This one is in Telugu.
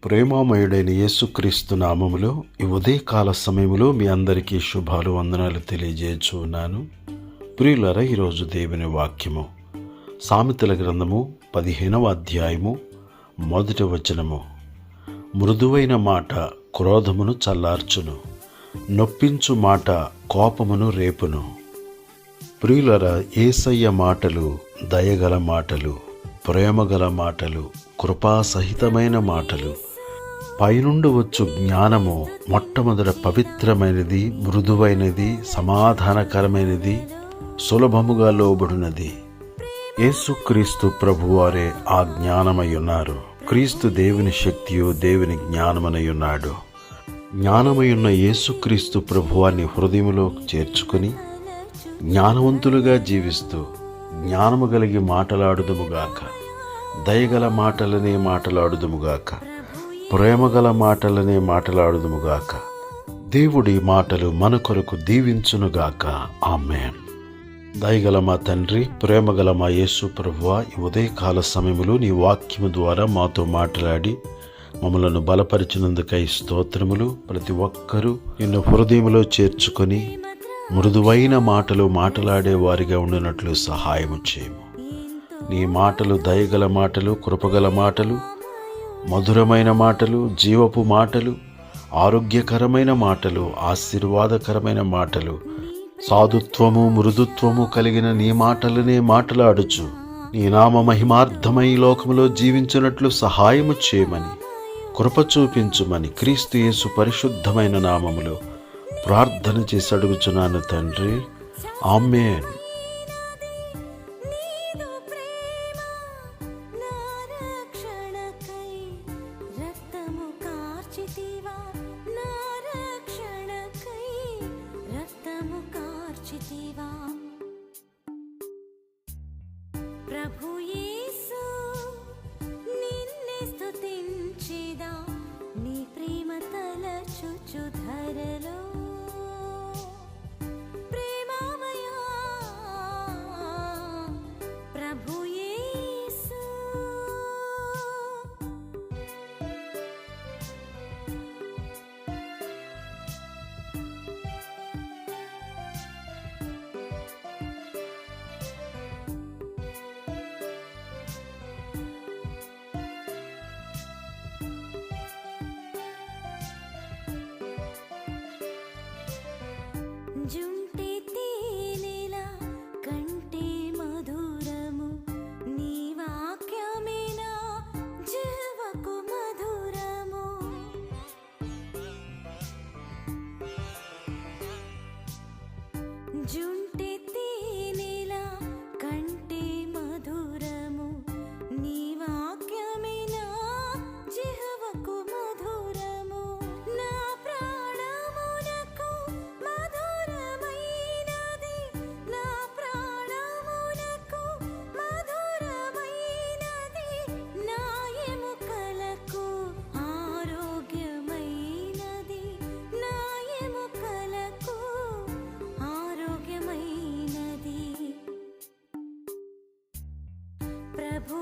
ప్రేమామయుడైన యేసుక్రీస్తు నామములో ఈ ఉదయకాల సమయంలో మీ అందరికీ శుభాలు వందనాలు తెలియజేయుచున్నాను. ప్రియులారా, ఈరోజు దేవుని వాక్యము సామెతల గ్రంథము 15వ అధ్యాయము 1వ వచనము. మృదువైన మాట క్రోధమును చల్లార్చును, నొప్పించు మాట కోపమును రేపును. ప్రియులారా, యేసయ్య మాటలు దయగల మాటలు, ప్రేమగల మాటలు, కృపాసహితమైన మాటలు. పైనుండి వచ్చు జ్ఞానము మొట్టమొదట పవిత్రమైనది, మృదువైనది, సమాధానకరమైనది, సులభముగా లోబడినది. యేసుక్రీస్తు ప్రభువారే ఆ జ్ఞానమై ఉన్నారు. క్రీస్తు దేవుని శక్తియు దేవుని జ్ఞానమనై ఉన్నాడు. జ్ఞానమై ఉన్న యేసుక్రీస్తు ప్రభువాన్ని హృదయములో చేర్చుకొని జ్ఞానవంతులుగా జీవిస్తూ జ్ఞానము కలిగి మాటలాడుదుముగాక, దయగల మాటలనే మాటలాడుదుముగాక, ప్రేమగల మాటలనే మాటలాడుదుముగాక. దేవుడి మాటలు మన కొరకు దీవించునుగాక. ఆమేన్. దయగల మా తండ్రి, ప్రేమగల మా యేసు ప్రభువా, ఈ ఉదయకాల సమయంలో నీ వాక్యము ద్వారా మాతో మాట్లాడి మమ్మలను బలపరిచినందుకై స్తోత్రములు. ప్రతి ఒక్కరూ నిన్ను హృదయములో చేర్చుకొని మృదువైన మాటలు మాట్లాడే వారిగా ఉండినట్లు సహాయము చేయము. నీ మాటలు దయగల మాటలు, కృపగల మాటలు, మధురమైన మాటలు, జీవపు మాటలు, ఆరోగ్యకరమైన మాటలు, ఆశీర్వాదకరమైన మాటలు, సాధుత్వము మృదుత్వము కలిగిన నీ మాటలనే మాట్లాడుచు నీ నామ మహిమార్థమై లోకములో జీవించినట్లు సహాయము చేయమని, కృప చూపించుమని క్రీస్తు యేసు పరిశుద్ధమైన నామములో ప్రార్థన చేసి అడుగుచున్నాను తండ్రి. ఆమేన్. ప్రభు యేసు నిన్నే స్తుతించెదా, నీ ప్రేమ తలచుచు ధరలో. ప్రేమమయా ప్రభు యేసు. జుంటి తేనెలా కంటే మధురము, నీ వాక్యమేనా జీవకు మధురము. జుంటి తేనెలా కంటే మధురము, నీ వాక్యమేనా జీవకు మధురము. నా ప్రాణమునకు మధురమైనది, నా ప్రాణమునకు మధురమైనది, నా ఎముకలకు ఆరోగ్యమైనది, నా ఎముకలకు ఆరోగ్యమైనది. ప్రభు